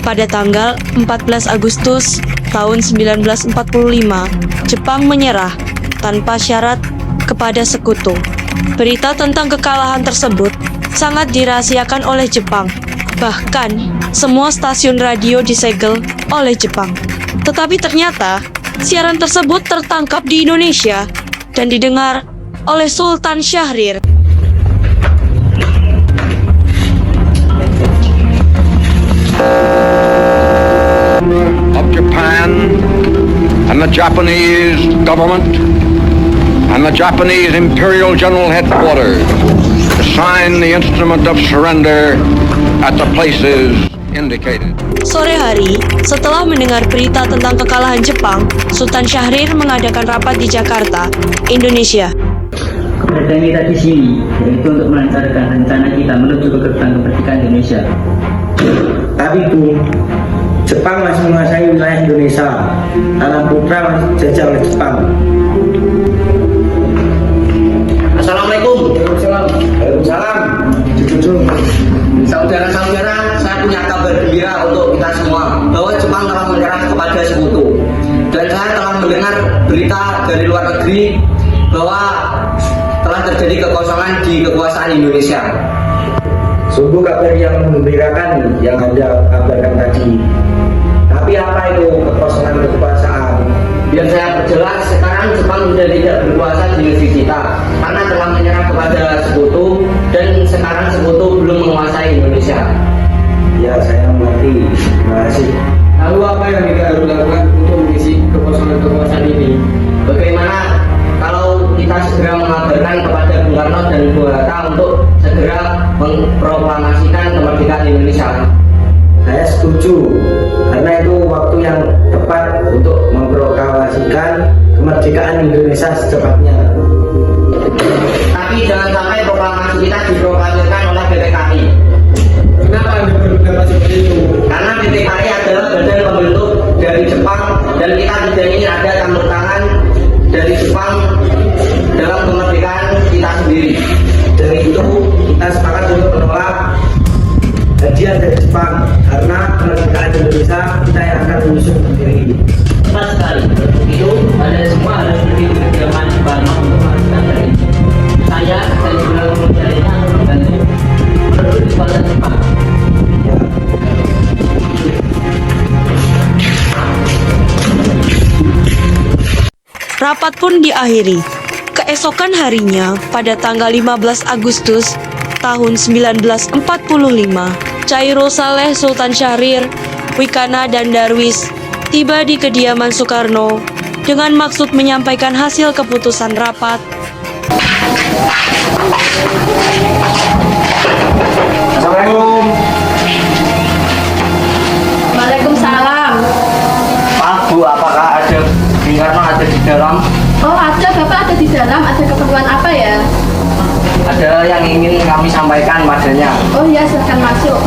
Pada tanggal 14 Agustus tahun 1945, Jepang menyerah tanpa syarat kepada sekutu. Berita tentang kekalahan tersebut sangat dirahasiakan oleh Jepang. Bahkan, semua stasiun radio disegel oleh Jepang. Tetapi ternyata, siaran tersebut tertangkap di Indonesia dan didengar oleh Sultan Syahrir. Of Japan and the Japanese government and the Japanese Imperial General Headquarters to sign the instrument of surrender at the places indicated. Sore hari, setelah mendengar berita tentang kekalahan Jepang, Sultan Syahrir mengadakan rapat di Jakarta, Indonesia. Keberadaan kita di sini yaitu untuk melancarkan rencana kita menuju ke gerbang kemerdekaan Indonesia. Tapi Bu, Jepang masih menguasai wilayah Indonesia. Tanah Putra masih dijajah oleh Jepang. Assalamualaikum. Waalaikumsalam. Saudara-saudara, saya punya kabar gembira untuk kita semua bahwa Jepang telah menyerah kepada sekutu. Dan saya telah mendengar berita dari luar negeri bahwa telah terjadi kekosongan di kekuasaan Indonesia. Sungguh kabar yang menggembirakan yang Anda kabarkan tadi. Tapi apa itu kekosongan kekuasaan? Biar saya perjelas, sekarang Jepang sudah tidak berkuasa di negeri kita karena telah menyerah kepada sekutu dan sekarang sekutu belum menguasai Indonesia. Ya, saya mengerti. Terima kasih. Lalu apa yang kita harus lakukan untuk mengisi kekosongan kekuasaan ini? Bagaimana kalau kita segera mengabarkan kepada Bung Karno dan Ibu Hatta untuk segera memproklamasikan kemerdekaan Indonesia? Saya setuju, karena itu waktu yang tepat untuk memproklamasikan kemerdekaan Indonesia secepatnya. Tapi jangan sampai proklamasi kita diproklamasikan oleh BPKI. Kenapa Anda berpendapat seperti itu? Karena BPKI adalah badan pembentuk dari Jepang dan kita tidak ingin ada campur tangan dari Jepang dalam kemerdekaan kita sendiri. Dari itu kita sepakat untuk menolak hadiah dari Jepang, karena kemerdekaan Indonesia kita yang akan menyusun sendiri. Tepat sekali. Untuk itu, Anda semua harus berdiri di kediaman Soekarno untuk melakukan hal ini. Saya dan juga keluarganya akan membantu merebut kekuasaan Jepang. Rapat pun diakhiri. Keesokan harinya, pada tanggal 15 Agustus tahun 1945, Chairul Saleh Sultan Syahrir, Wikana dan Darwis tiba di kediaman Soekarno dengan maksud menyampaikan hasil keputusan rapat. Assalamualaikum. Waalaikumsalam. Maaf Bu, apakah ada Bung Karno ada di dalam? Oh ada, Bapak ada di dalam. Ada keperluan apa ya? Ada yang ingin kami sampaikan padanya. Oh ya, silahkan masuk.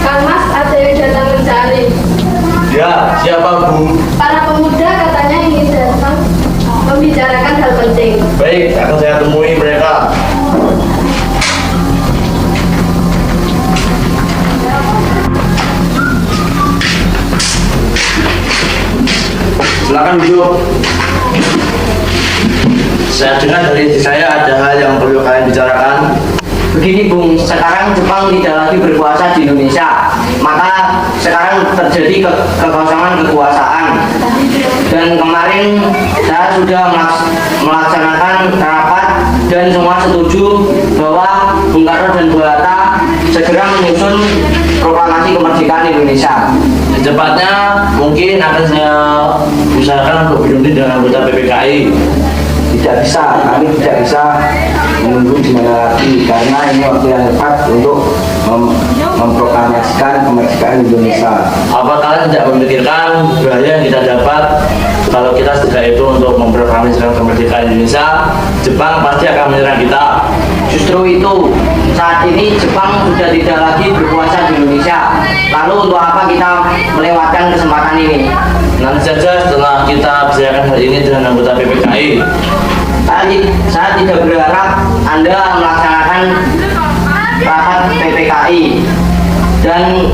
Kang Mas, ada yang datang mencari. Ya, siapa Bu? Para pemuda katanya ingin datang membicarakan hal penting. Baik, akan saya temui mereka. Silakan duduk. Saya dengar dari saya ada hal yang perlu kalian bicarakan. Begini Bung, sekarang Jepang tidak lagi berkuasa di Indonesia, maka sekarang terjadi kekosongan kekuasaan. Dan kemarin saya sudah melaksanakan rapat dan semua setuju bahwa Bung Karno dan Bu Hatta segera menyusun proklamasi kemerdekaan Indonesia. Secepatnya mungkin akan saya usahakan untuk berunding dengan anggota PPKI. Tidak bisa, kami tidak bisa menunggu di mana lagi, karena ini waktu yang tepat untuk memproklamasikan kemerdekaan Indonesia. Apa kalian tidak memikirkan bahaya yang kita dapat kalau kita setelah itu untuk memproklamasikan kemerdekaan Indonesia? Jepang pasti akan menyerang kita. Justru itu, saat ini Jepang sudah tidak lagi berkuasa di Indonesia. Lalu untuk apa kita melewatkan kesempatan ini? Nanti saja setelah kita bicarakan hal ini dengan anggota PPKI. Saya saya tidak berharap Anda melaksanakan rapat PPKI, dan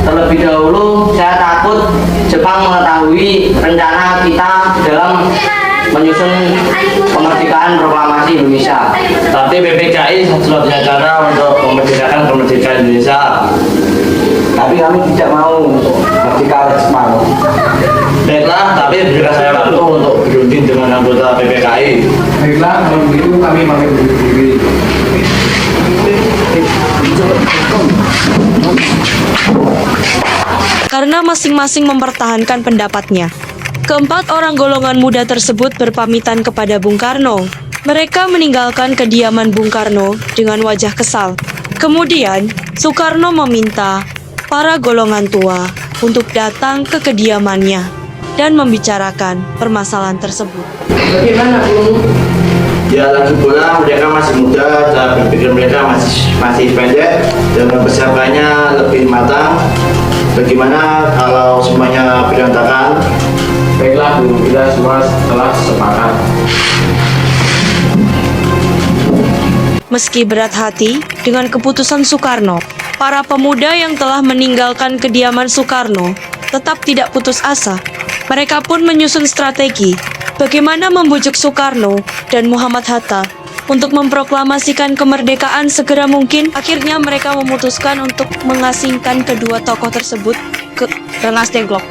terlebih dahulu saya takut Jepang mengetahui rencana kita dalam menyusun kemerdekaan proklamasi Indonesia. Tapi PPKI satu-satunya cara untuk memerdekakan kemerdekaan Indonesia. Tapi kami tidak mau merdeka oleh Jepang. Baiklah, tapi berikan saya waktu untuk berunding dengan anggota PPKI. Baiklah, kalau begitu kami pamit undur diri. Karena masing-masing mempertahankan pendapatnya, keempat orang golongan muda tersebut berpamitan kepada Bung Karno. Mereka meninggalkan kediaman Bung Karno dengan wajah kesal. Kemudian, Soekarno meminta para golongan tua untuk datang ke kediamannya dan membicarakan permasalahan tersebut. Bagaimana, Bung? Ya, lagi pula mereka masih muda, cara berpikir mereka masih pendek dan persiapannya lebih matang. Bagaimana kalau semuanya berantakan? Baiklah, Bu, kita semua telah sepakat. Meski berat hati dengan keputusan Soekarno, para pemuda yang telah meninggalkan kediaman Soekarno tetap tidak putus asa. Mereka pun menyusun strategi bagaimana membujuk Soekarno dan Muhammad Hatta untuk memproklamasikan kemerdekaan segera mungkin. Akhirnya mereka memutuskan untuk mengasingkan kedua tokoh tersebut ke Rengas Dengklok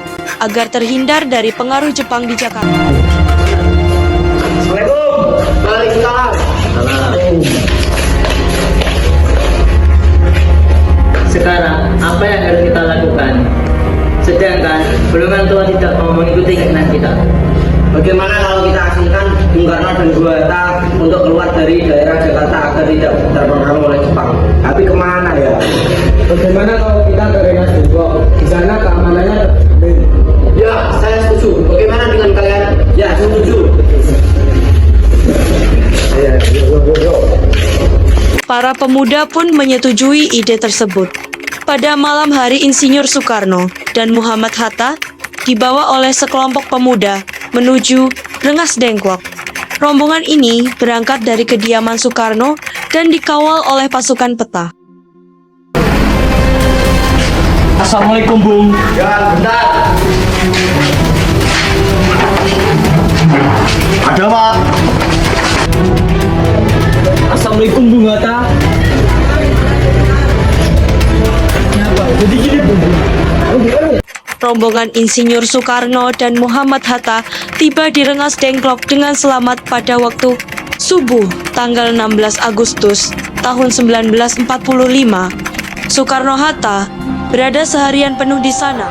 agar terhindar dari pengaruh Jepang di Jakarta. Assalamualaikum. Waalaikumsalam. Sekarang apa yang harus kita lakukan? Sedangkan golongan tua tidak mau mengikuti keinginan kita. Bagaimana kalau kita asingkan Bung Karno dan Bu Hatta untuk keluar dari daerah Jakarta agar tidak terpengaruh oleh Jepang? Tapi kemana ya? Bagaimana kalau kita ke Rengas Dengklok? Di sana keamanannya terjamin. Ya, saya setuju. Bagaimana dengan kalian? Ya, setuju. Ya, yuk. Para pemuda pun menyetujui ide tersebut. Pada malam hari, Insinyur Soekarno dan Muhammad Hatta dibawa oleh sekelompok pemuda menuju Rengas Dengklok. Rombongan ini berangkat dari kediaman Soekarno dan dikawal oleh pasukan peta. Assalamualaikum, Bung. Ya, bentar. Ada apa? Assalamualaikum Bung Hatta. Jadi gini, Bung. Rombongan Insinyur Soekarno dan Muhammad Hatta tiba di Rengas Dengklok dengan selamat pada waktu subuh tanggal 16 Agustus tahun 1945. Soekarno-Hatta berada seharian penuh di sana.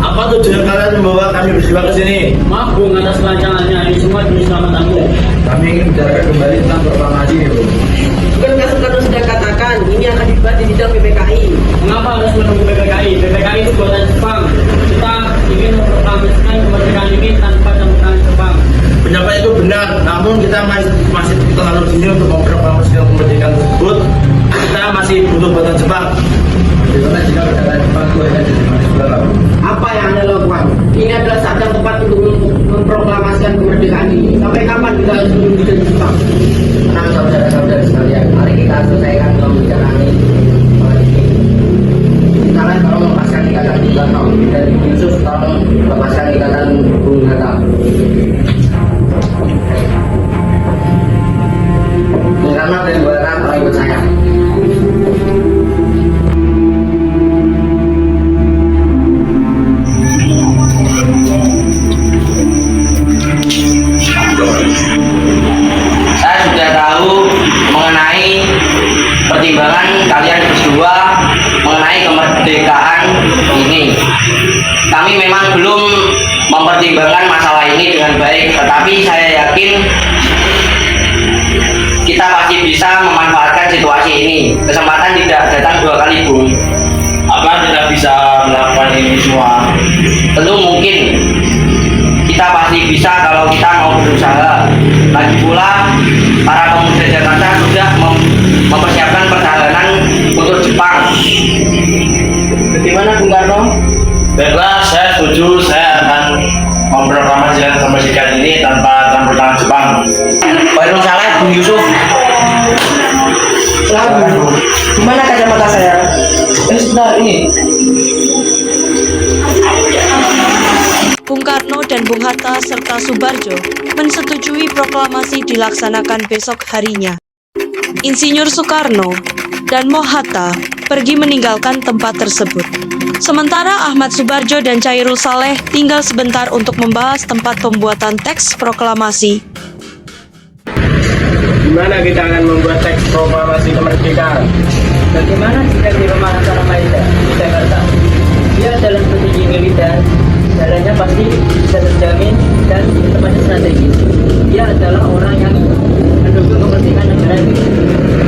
Apa tujuan kalian membawa kami berjiwa ke sini? Maaf Bung atas kelancangannya, ini semua demi keselamatanmu. Kami ingin bicarakan kembali tentang proklamasi ini, Bu. Bukankah Soekarno sudah katakan ini akan dibahas di sidang PPKI? Mengapa harus menunggu PPKI? PPKI itu buatan Jepang. Kita ingin memproklamasikan kemerdekaan ini tanpa campur tangan Jepang. Pendapat itu benar, namun kita masih terlalu dini untuk memproklamasikan kemerdekaan tersebut. Kita masih butuh bantuan Jepang. Bagaimana jika kedatangan Jepang itu hanya di sebelah? Apa yang Anda lakukan? Ini adalah saat yang tepat untuk memproklamasikan kemerdekaan ini. Sampai kapan kita harus menunggu dari Jepang? Tenang saudara-saudara sekalian, mari kita selesaikan pembicaraan ini. Kita kan tolong lepaskan ikatan juga, dan Yusuf tolong lepaskan ikatan Bung Hatta. Bung Karno dan Bu Hatta tolong ikut saya. Saya sudah tahu mengenai pertimbangan kalian berdua mengenai kemerdekaan ini. Kami memang belum mempertimbangkan masalah ini dengan baik, tetapi saya yakin kita pasti bisa memanfaatkan situasi ini. Kesempatan tidak datang dua kali, Bung. Apa kita bisa melakukan ini semua? Tentu mungkin. Kita pasti bisa kalau kita mau berusaha. Lagi pula para pemuda Jakarta sudah mempersiapkan perjalanan untuk Jepang. Bagaimana Bung Karno? Baiklah, saya setuju. Saya akan memproklamasikan kemerdekaan ini tanpa campur tangan Jepang. Waalaikumsalam, Bung Yusuf. Gimana kacamata saya? Sebentar ini. Bung Karno dan Bung Hatta serta Subarjo mensetujui proklamasi dilaksanakan besok harinya. Insinyur Soekarno dan Hatta pergi meninggalkan tempat tersebut. Sementara Ahmad Subarjo dan Chairul Saleh tinggal sebentar untuk membahas tempat pembuatan teks proklamasi. Gimana kita akan membuat teks proklamasi kemerdekaan? Bagaimana jika di rumah acara Maida di Jakarta? Dia dalam posisi militer, jalannya pasti bisa terjamin dan tempatnya strategis. Dia adalah orang yang mendukung kemerdekaan negara ini.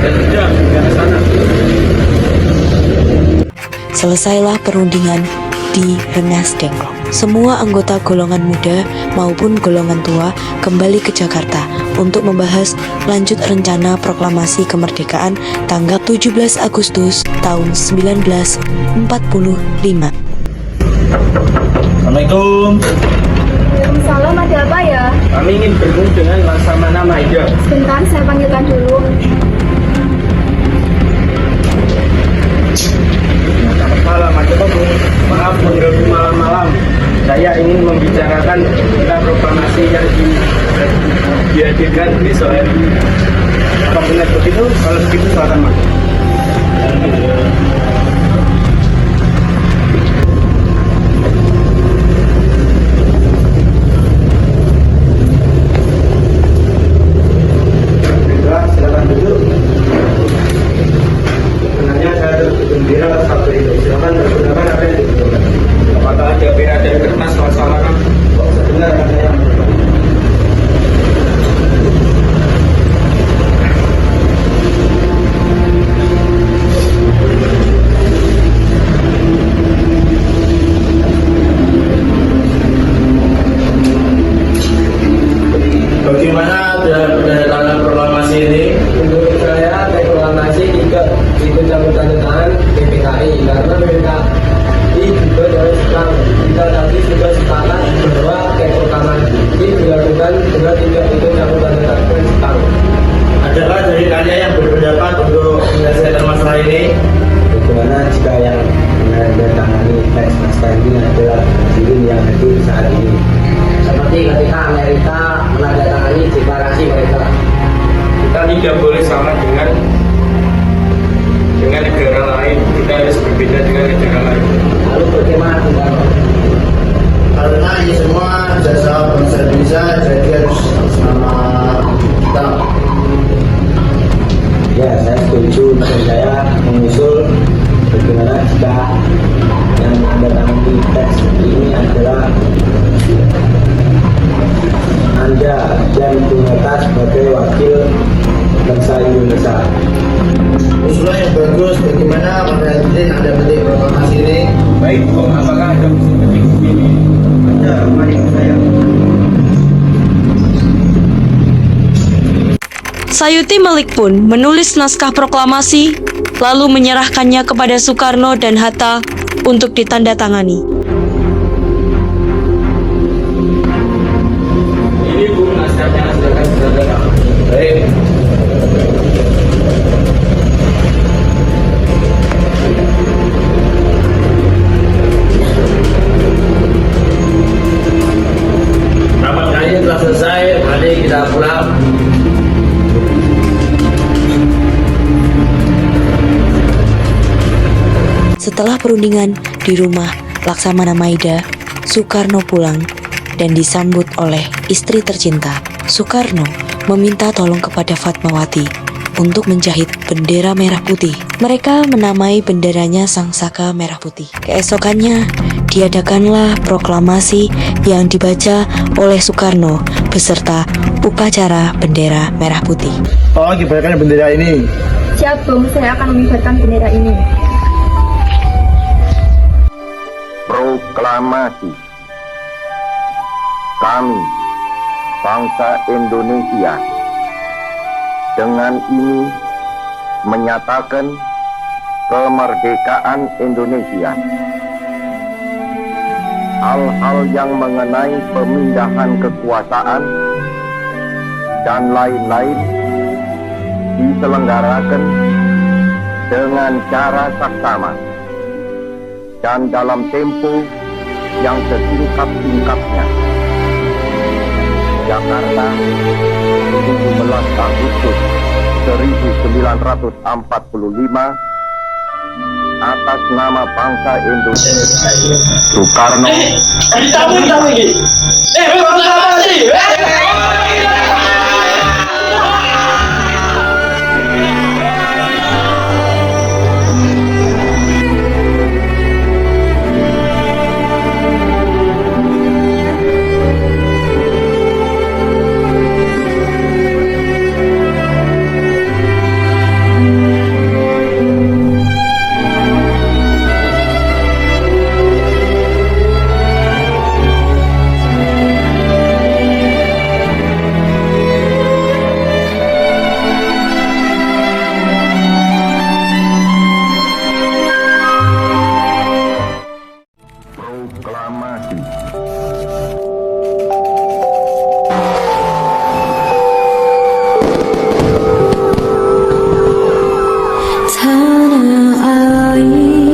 Dan tidak ke sana. Selesailah perundingan di Rengas Dengklok. Semua anggota golongan muda maupun golongan tua kembali ke Jakarta untuk membahas lanjut rencana proklamasi kemerdekaan tanggal 17 Agustus tahun 1945. Assalamualaikum. Waalaikumsalam, ada apa ya? Kami ingin bertemu dengan Laksamana Maida. Sebentar, saya panggilkan dulu. Selamat malam, Mas Bung. Maaf mengganggu malam-malam. Saya ingin membicarakan tentang proklamasi yang dihadirkan besok hari. Apa benar begitu? Kalau begitu silakan, Mas. Silakan duduk. Sebenarnya saya bergembira sabtu itu. Silakan bergunakan apa yang dibutuhkan. Apakah ada pera dan kertas laksamana? Kok sebentar katanya. Bagaimana dalam penandatangan proklamasi ini? Menurut saya, proklamasi tidak ikut campur tangan PPKI karena PPKI dibuat oleh Jepang. Kita tadi sudah sepakat bahwa proklamasi ini dilakukan dengan tidak ikut campur tangan Jepang. Adakah dari kalian yang berpendapat untuk menyelesaikan masalah ini? Bagaimana jika yang menandatangani teks naskah ini adalah hadirin yang hadir saat ini? Seperti ketika Amerika menandatangani deklarasi mereka. Kita tidak boleh sama dengan negara lain. Kita harus berbeda dengan negara lain. Lalu bagaimana Bung Karno? Karena ini semua jasa bangsa Indonesia, jadi harus sama kita. Ya, saya setuju dan saya mengusul bagaimana jika yang menandatangani teks ini adalah Anda dan Bung Hatta sebagai wakil bangsa Indonesia. Usulan yang bagus, bagaimana Pak Presiden Anda penting proklamasi ini? Baik, Bung, apakah ada usul penting ini? Ada, mari saya. Sayuti Melik pun menulis naskah proklamasi, lalu menyerahkannya kepada Soekarno dan Hatta untuk ditandatangani. Ini Bung, naskahnya silakan saudara. Baik. Rapat kali ini telah selesai, mari kita pulang. Setelah perundingan di rumah Laksamana Maida, Soekarno pulang dan disambut oleh istri tercinta. Soekarno meminta tolong kepada Fatmawati untuk menjahit bendera merah putih. Mereka menamai benderanya Sang Saka Merah Putih. Keesokannya, diadakanlah proklamasi yang dibaca oleh Soekarno beserta upacara bendera merah putih. Tolong kibarkan bendera ini. Siap, Bung. Saya akan mengibarkan bendera ini. Proklamasi. Kami, bangsa Indonesia, dengan ini menyatakan kemerdekaan Indonesia. hal-hal yang mengenai pemindahan kekuasaan dan lain-lain diselenggarakan dengan cara saksama dan dalam tempo yang sesingkat-singkatnya. Jakarta, 17 Agustus 1945, atas nama bangsa Indonesia. Soekarno. Proklamasi.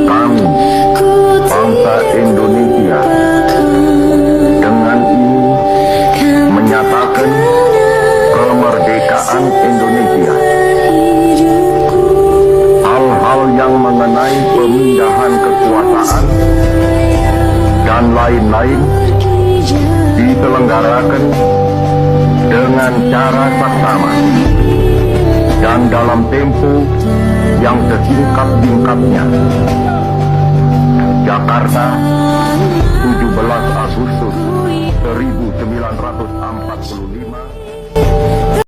Kami, bangsa Indonesia, dengan ini menyatakan kemerdekaan Indonesia. Hal-hal yang mengenai pemindahan kekuasaan dan lain-lain diselenggarakan dengan cara saksama dan dalam tempo yang sesingkat-singkatnya. Jakarta, 17 Agustus 1945.